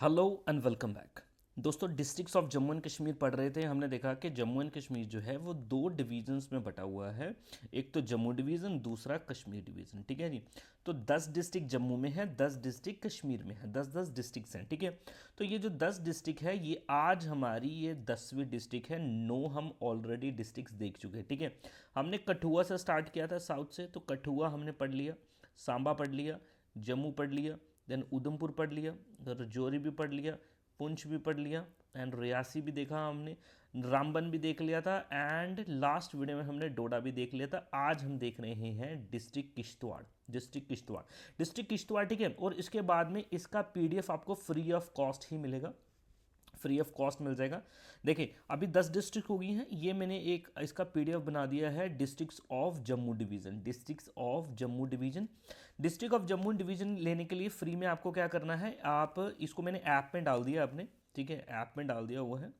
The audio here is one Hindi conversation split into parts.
Hello and welcome back. दोस्तों, districts of Jammu and Kashmir पढ़ रहे थे। हमने देखा कि जम्मू एंड कश्मीर जो है वो दो डिवीजन्स में बटा हुआ है। एक तो जम्मू डिवीज़न, दूसरा कश्मीर डिवीज़न। ठीक है जी। तो 10 डिस्ट्रिक्ट जम्मू में है, 10 डिस्ट्रिक्ट कश्मीर में है, 10-10 डिस्ट्रिक्ट्स हैं। ठीक है। तो ये जो 10 डिस्ट्रिक्ट है ये आज हमारी ये 10वीं डिस्ट्रिक्ट है। 9 हम ऑलरेडी डिस्ट्रिक्ट्स देख चुके हैं। ठीक है। हमने कठुआ से स्टार्ट किया था साउथ से, तो कठुआ हमने पढ़ लिया, सांबा पढ़ लिया, जम्मू पढ़ लिया, देन उधमपुर पढ़ लिया, राजौरी भी पढ़ लिया, पुंछ भी पढ़ लिया, एंड रियासी भी देखा हमने, रामबन भी देख लिया था, एंड लास्ट वीडियो में हमने डोडा भी देख लिया था। आज हम देख रहे हैं डिस्ट्रिक्ट किश्तवाड़। डिस्ट्रिक्ट किश्तवाड़। ठीक है। और इसके बाद में इसका पीडीएफ आपको फ्री ऑफ कॉस्ट ही मिलेगा, फ्री ऑफ कॉस्ट मिल जाएगा। देखिए, अभी 10 डिस्ट्रिक्ट हो गई हैं। ये मैंने एक इसका पीडीएफ बना दिया है, districts of Jammu division. District of Jammu division लेने के लिए फ्री में आपको क्या करना है, आप इसको मैंने ऐप में डाल दिया आपने। ठीक है, ऐप में डाल दिया हुआ है।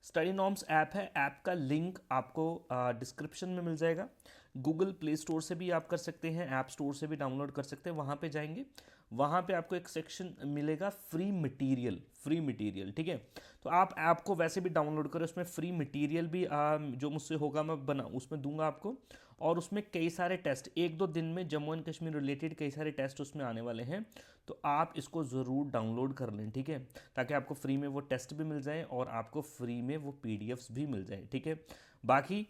स्टडी नॉर्म्स ऐप है। ऐप का लिंक आपको डिस्क्रिप्शन में मिल जाएगा। गूगल प्ले स्टोर से भी आप कर सकते हैं, ऐप स्टोर से भी डाउनलोड कर सकते हैं। वहाँ पे जाएंगे, वहाँ पे आपको एक सेक्शन मिलेगा फ्री मटेरियल। ठीक है। तो आप ऐप को वैसे भी डाउनलोड करें, उसमें फ्री मटेरियल भी जो मुझसे होगा मैं बना उसमें दूंगा आपको। और उसमें कई सारे टेस्ट, एक दो दिन में जम्मू एंड कश्मीर रिलेटेड कई सारे टेस्ट उसमें आने वाले हैं। तो आप इसको ज़रूर डाउनलोड कर लें। ठीक है। ताकि आपको फ्री में वो टेस्ट भी मिल जाए और आपको फ्री में वो पीडीएफ्स भी मिल जाए। ठीक है। बाकी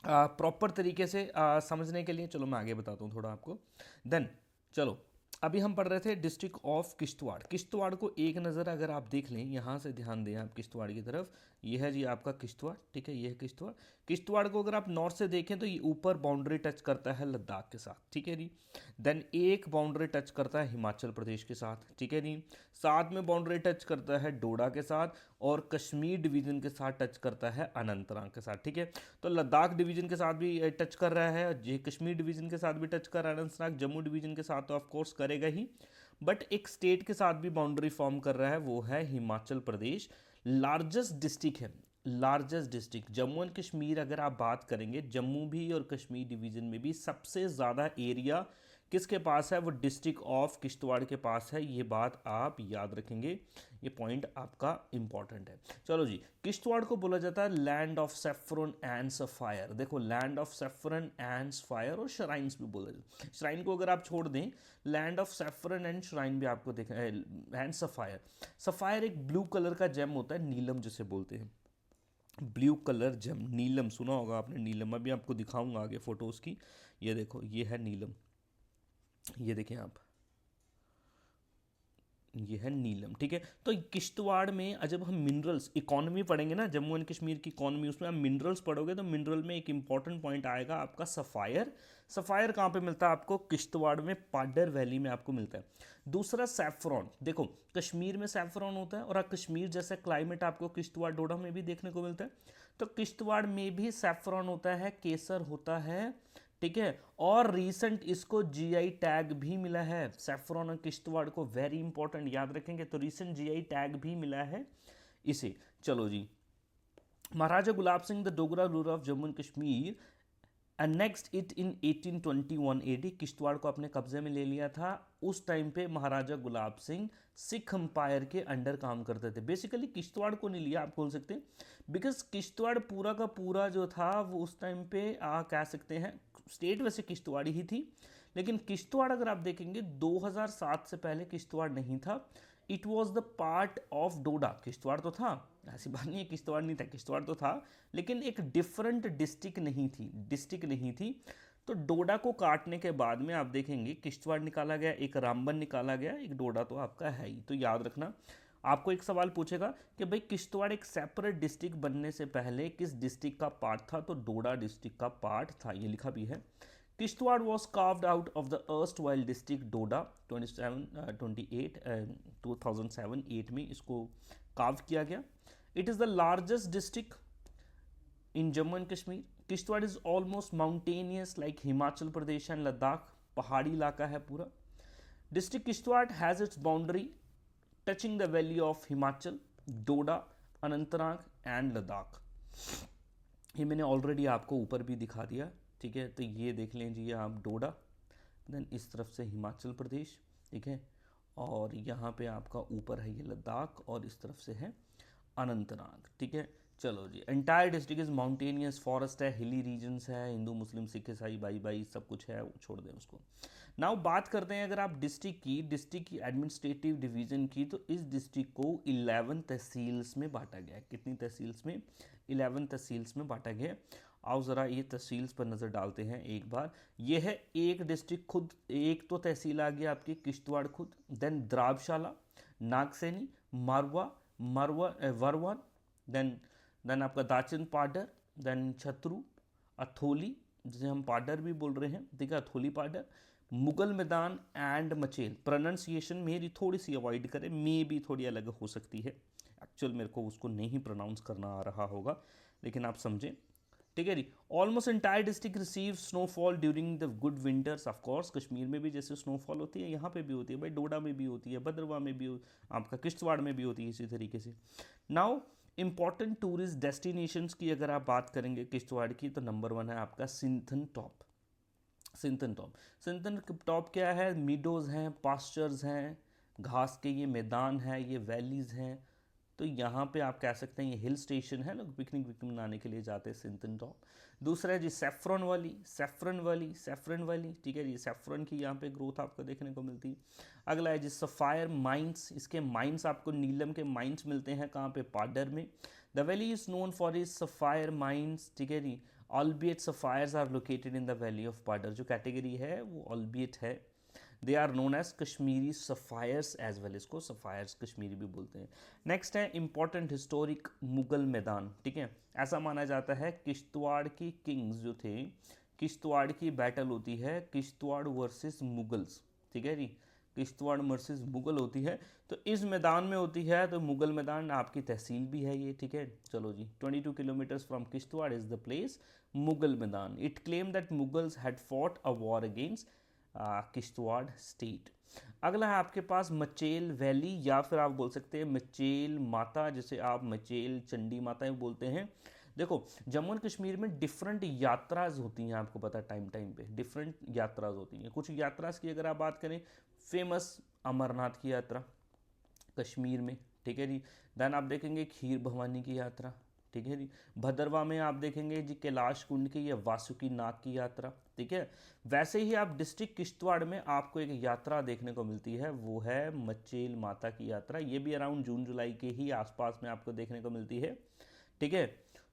प्रॉपर तरीके से समझने के लिए चलो मैं आगे बताता हूँ थोड़ा आपको। देन चलो, अभी हम पढ़ रहे थे डिस्ट्रिक्ट ऑफ किश्तवाड़। किश्तवाड़ को एक नज़र अगर आप देख लें, यहाँ से ध्यान दें आप किश्तवाड़ की तरफ। ये है जी आपका किश्तवाड़। ठीक है, ये है किश्तवाड़। किश्तवाड़ को अगर आप नॉर्थ से देखें तो ये ऊपर बाउंड्री टच करता है लद्दाख के साथ। ठीक है जी। देन एक बाउंड्री टच करता है हिमाचल प्रदेश के साथ। ठीक है जी। साथ में बाउंड्री टच करता है डोडा के साथ, और कश्मीर डिवीज़न के साथ टच करता है अनंतनाग के साथ। ठीक है। तो लद्दाख डिवीज़न के साथ भी टच कर रहा है, ये कश्मीर डिवीज़न के साथ भी टच कर रहा है अनंतनाग, जम्मू डिवीज़न के साथ तो ऑफ कोर्स करेगा ही, बट एक स्टेट के साथ भी बाउंड्री फॉर्म कर रहा है, वो है हिमाचल प्रदेश। लार्जेस्ट डिस्ट्रिक्ट है, largest district Jammu and Kashmir. अगर आप बात करेंगे जम्मू भी और कश्मीर डिवीज़न में भी सबसे ज़्यादा एरिया किसके पास है, वो डिस्ट्रिक्ट ऑफ किश्तवाड़ के पास है। ये बात आप याद रखेंगे, ये पॉइंट आपका इंपॉर्टेंट है। चलो जी, किश्तवाड़ को बोला जाता है land of saffron and sapphire. देखो, land of saffron and sapphire, और श्राइन्स भी बोला जाता है। श्राइन को अगर आप छोड़ दें, land of saffron and shrine भी आपको देखा है, एंड सफायर। सफायर एक ब्लू कलर का जेम होता है, नीलम जिसे बोलते हैं, ब्लू कलर जेम, नीलम सुना होगा आपने, नीलम। अभी आपको दिखाऊंगा आगे फोटोज़ की। ये देखो, ये है नीलम, ये देखें आप, ये है नीलम। ठीक है। तो किश्तवाड़ में जब हम मिनरल्स इकोनॉमी पढ़ेंगे ना, जम्मू एंड कश्मीर की इकोनॉमी, उसमें आप मिनरल्स पढ़ोगे तो मिनरल में एक इंपॉर्टेंट पॉइंट आएगा आपका सफ़ायर। सफ़ायर कहाँ पे मिलता है आपको, किश्तवाड़ में, पाडर वैली में आपको मिलता है। दूसरा सैफरॉन। देखो, कश्मीर में सैफरॉन होता है, और कश्मीर जैसा क्लाइमेट आपको किश्तवाड़ डोडा में भी देखने को मिलता है। तो किश्तवाड़ में भी सैफरॉन होता है, केसर होता है। ठीक है। और रीसेंट इसको जीआई टैग भी मिला है, सैफरॉन और किश्तवाड़ को, वेरी इंपॉर्टेंट याद रखेंगे। तो रीसेंट जीआई टैग भी मिला है इसे। चलो जी, Maharaja Gulab Singh the Dogra ruler of Jammu and Kashmir next it in 1821 AD. Kishtwar को अपने कब्जे में ले लिया था। उस टाइम पे महाराजा गुलाब सिंह सिख अंपायर के अंडर काम करते थे। बेसिकली किश्तवाड़ को नहीं लिया, आप बोल सकते हैं, बिकॉज किश्तवाड़ पूरा का पूरा जो था वो उस टाइम पे कह सकते हैं, स्टेट वैसे किश्तवाड़ी ही थी, लेकिन किश्तवाड़ अगर आप देखेंगे 2007 से पहले किश्तवाड़ नहीं था। It was the part of Doda. Kishtwar तो था, ऐसी बात नहीं है किश्तवाड़ नहीं था, किश्तवाड़ तो था, लेकिन एक डिफरेंट डिस्ट्रिक्ट नहीं थी। तो डोडा को काटने के बाद में आप देखेंगे किश्तवाड़ निकाला गया, एक रामबन निकाला गया, एक डोडा तो आपका है ही। तो याद रखना, आपको एक सवाल पूछेगा कि भाई किश्तवाड़ एक सेपरेट डिस्ट्रिक्ट बनने से पहले किस डिस्ट्रिक्ट का पार्ट था, तो डोडा डिस्ट्रिक्ट का पार्ट था, ये लिखा भी है। Kishtwar was carved out of the erstwhile district Doda 2007-8 में इसको कार्व किया गया। It is the largest district in Jammu and Kashmir. Kishtwar is almost mountainous like Himachal Pradesh and Ladakh, पहाड़ी इलाका है पूरा। District Kishtwar has its boundary touching the valley of Himachal, Doda, Anantnag and Ladakh. ये मैंने ऑलरेडी आपको ऊपर भी दिखा दिया। ठीक है। तो ये देख लीजिए आप, डोडा, देन इस तरफ से हिमाचल प्रदेश। ठीक है। और यहाँ पे आपका ऊपर है ये लद्दाख और इस तरफ से है अनंतनाग। ठीक है, चलो जी। Entire district is mountainous, forest है, हिली रीजन्स है, हिंदू मुस्लिम सिख ईसाई भाई भाई सब कुछ है, वो छोड़ दें उसको। नाउ बात करते हैं अगर आप डिस्ट्रिक्ट की एडमिनिस्ट्रेटिव डिवीजन की, तो इस डिस्ट्रिक्ट को 11 तहसील्स में बांटा गया है। कितनी तहसील्स में? 11 तहसील्स में बांटा गया है। आओ ज़रा ये तहसील्स पर नज़र डालते हैं एक बार। ये है एक डिस्ट्रिक्ट खुद, एक तो तहसील आ गया आपकी किश्तवाड़ खुद, देन द्राबशाला, नागसैनी, मारवा, वरवन, देन आपका दाचिन पाडर, देन छतरू, अथोली जिसे हम पाडर भी बोल रहे हैं, ठीक है, अथोली पाडर, मुगल मैदान एंड मचेल। प्रोनाउंसिएशन मेरी थोड़ी सी अवॉइड करें, मे भी थोड़ी अलग हो सकती है, एक्चुअल मेरे को उसको नहीं प्रोनाउंस करना आ रहा होगा, लेकिन आप समझें। ठीक है जी। Almost entire district receive snowfall during the good winters. Of course Kashmir में भी जैसे स्नोफॉल होती है, यहाँ पे भी होती है भाई, डोडा में भी होती है, भद्रवाह में भी, आपका किश्तवाड़ में भी होती है इसी तरीके से। नाउ इंपॉर्टेंट टूरिस्ट डेस्टिनेशंस की अगर आप बात करेंगे किश्तवाड़ की, तो नंबर 1 है आपका Sinthan top. Sinthan top, Sinthan top क्या है? मीडोज़ हैं, पास्चर्स हैं, घास के ये मैदान है, ये वैलीज़ हैं, तो यहाँ पे आप कह सकते हैं ये हिल स्टेशन है, लोग पिकनिक विकनिक मनाने के लिए जाते हैं सिंथन टॉप। दूसरा है जी सैफरन वैली, ठीक है जी, सैफरन की यहाँ पे ग्रोथ आपको देखने को मिलती है। अगला है जी सफ़ायर माइंस, इसके माइंस आपको नीलम के माइंस मिलते हैं कहाँ पे? पाडर में। The valley is known for is sapphire mines, ठीक है जी। Albeit sapphires are located in the valley of Padder, जो कैटेगरी है वो ऑलबियट है। They are known as Kashmiri sapphires as well, इसको सफ़ायर्स कश्मीरी भी बोलते हैं। नेक्स्ट है इंपॉर्टेंट हिस्टोरिक मुगल मैदान, ठीक है। ऐसा माना जाता है किश्तवाड़ की किंग्स जो थे, किश्तवाड़ की बैटल होती है किश्तवाड़ वर्सेस मुगल्स, ठीक है जी, किश्तवाड़ वर्सेस मुगल होती है, तो इस मैदान में होती है, तो मुगल मैदान आपकी तहसील भी है ये, ठीक है। चलो जी, 22 kilometres from Kishtwar is the place Mughal Maidan. It claim that Mughals had fought a war against Kishtwar state. अगला है आपके पास मचेल वैली, या फिर आप बोल सकते हैं मचेल माता, जिसे आप मचेल चंडी माता भी बोलते हैं। देखो जम्मू एंड कश्मीर में डिफरेंट यात्राज होती हैं, आपको पता है टाइम टाइम पे डिफरेंट यात्राज होती हैं। कुछ यात्राज की अगर आप बात करें, फेमस अमरनाथ की यात्रा कश्मीर में, ठीक है जी। देन आप देखेंगे खीर भवानी की यात्रा, ठीक है जी। भद्रवाह में आप देखेंगे जी कैलाश कुंड की या वासुकी नाग की यात्रा, ठीक है। वैसे ही आप डिस्ट्रिक्ट किश्तवाड़ में आपको एक यात्रा देखने को मिलती है, वो है मचेल माता की यात्रा। ये भी अराउंड जून जुलाई के ही आसपास में आपको देखने को मिलती है, ठीक है।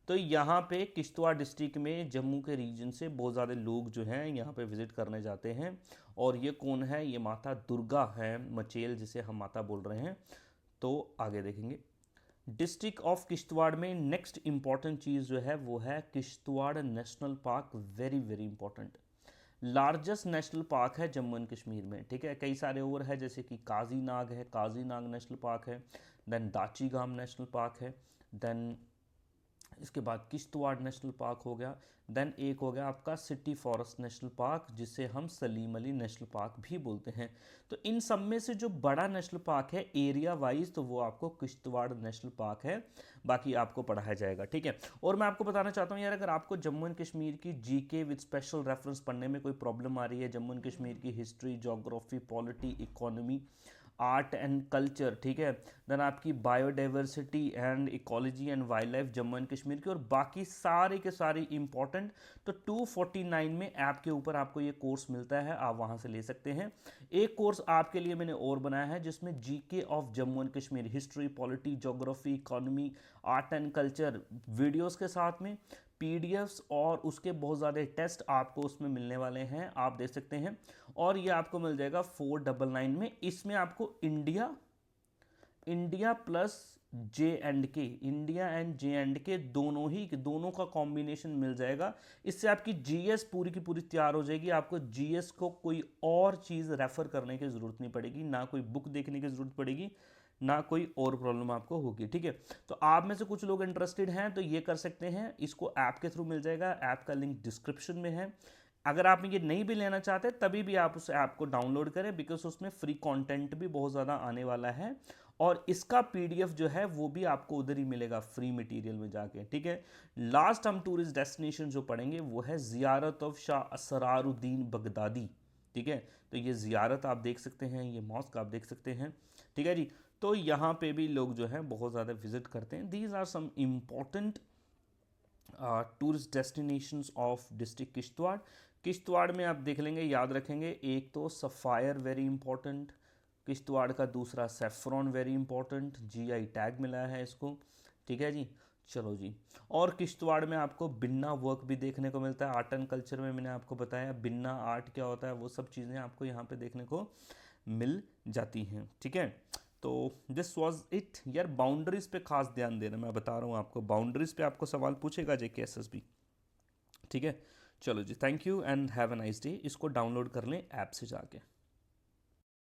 तो यहाँ पे किश्तवाड़ डिस्ट्रिक्ट में जम्मू के रीजन से बहुत ज़्यादा लोग जो हैं यहाँ पे विज़िट करने जाते हैं। और ये कौन है? ये माता दुर्गा है, मचेल जिसे हम माता बोल रहे हैं। तो आगे देखेंगे डिस्ट्रिक्ट ऑफ किश्तवाड़ में नेक्स्ट इंपॉर्टेंट चीज़ जो है वो है Kishtwar national park. Very very important, largest national park है जम्मू एंड कश्मीर में, ठीक है। कई सारे और है, जैसे कि काजी नाग है, काजी नाग नेशनल पार्क है, देन दाची गाम नेशनल पार्क है, देन इसके बाद किश्तवाड़ नेशनल पार्क हो गया, देन एक हो गया आपका सिटी फॉरेस्ट नेशनल पार्क, जिसे हम सलीम अली नेशनल पार्क भी बोलते हैं। तो इन सब में से जो बड़ा नेशनल पार्क है एरिया वाइज, तो वो आपको किश्तवाड़ नेशनल पार्क है, बाकी आपको पढ़ाया जाएगा, ठीक है। और मैं आपको बताना चाहता हूँ यार, अगर आपको जम्मू एंड कश्मीर की जीके विद स्पेशल रेफरेंस पढ़ने में कोई प्रॉब्लम आ रही है, जम्मू एंड कश्मीर की history, geography, polity, economy, art and culture, ठीक है, देन आपकी biodiversity and ecology and wild life Jammu and Kashmir की, और बाकी सारे के सारे इंपॉर्टेंट, तो 249 में ऐप के ऊपर आपको ये कोर्स मिलता है, आप वहाँ से ले सकते हैं। एक कोर्स आपके लिए मैंने और बनाया है जिसमें GK of Jammu and Kashmir, history, polity, geography, economy, art and culture videos के साथ में पीडीएफ्स और उसके बहुत ज़्यादा टेस्ट आपको उसमें मिलने वाले हैं, आप देख सकते हैं। और ये आपको मिल जाएगा 499 में। इसमें आपको India plus J&K, India and J&K दोनों का कॉम्बिनेशन मिल जाएगा। इससे आपकी जीएस पूरी की पूरी तैयार हो जाएगी। आपको जीएस को कोई और चीज़ रेफर करने की ज़रूरत नहीं पड़ेगी, ना कोई बुक देखने की ज़रूरत पड़ेगी, ना कोई और प्रॉब्लम आपको होगी, ठीक है। तो आप में से कुछ लोग इंटरेस्टेड हैं तो ये कर सकते हैं, इसको ऐप के थ्रू मिल जाएगा, ऐप का लिंक डिस्क्रिप्शन में है। अगर आप ये नहीं भी लेना चाहते तभी भी आप उस ऐप को डाउनलोड करें, बिकॉज उसमें फ्री कंटेंट भी बहुत ज़्यादा आने वाला है, और इसका पीडीएफ जो है वो भी आपको उधर ही मिलेगा फ्री मटेरियल में जाके, ठीक है। लास्ट हम टूरिस्ट डेस्टिनेशन जो पढ़ेंगे वो है ज़ियारत ऑफ शाह असरारुद्दीन बगदादी, ठीक है। तो ये ज़ियारत आप देख सकते हैं, ये मॉस्क आप देख सकते हैं, ठीक है जी। तो यहाँ पे भी लोग जो है बहुत ज़्यादा विजिट करते हैं। These are some important tourist destinations of district Kishtwar. Kishtwar में आप देख लेंगे, याद रखेंगे, एक तो सफ़ायर वेरी इंपॉर्टेंट किश्तवाड़ का, दूसरा saffron very important, GI tag मिला है इसको, ठीक है जी। चलो जी, और किश्तवाड़ में आपको बिन्ना वर्क भी देखने को मिलता है। आर्ट एंड कल्चर में मैंने आपको बताया बिन्ना आर्ट क्या होता है, वो सब चीज़ें आपको यहाँ पे देखने को मिल जाती हैं, ठीक है। तो दिस वॉज इट यार। बाउंड्रीज पे खास ध्यान देना, मैं बता रहा हूँ आपको, बाउंड्रीज पे आपको सवाल पूछेगा जेके एसएसबी, ठीक है। चलो जी, thank you and have a nice day. इसको डाउनलोड कर लें ऐप से जाके।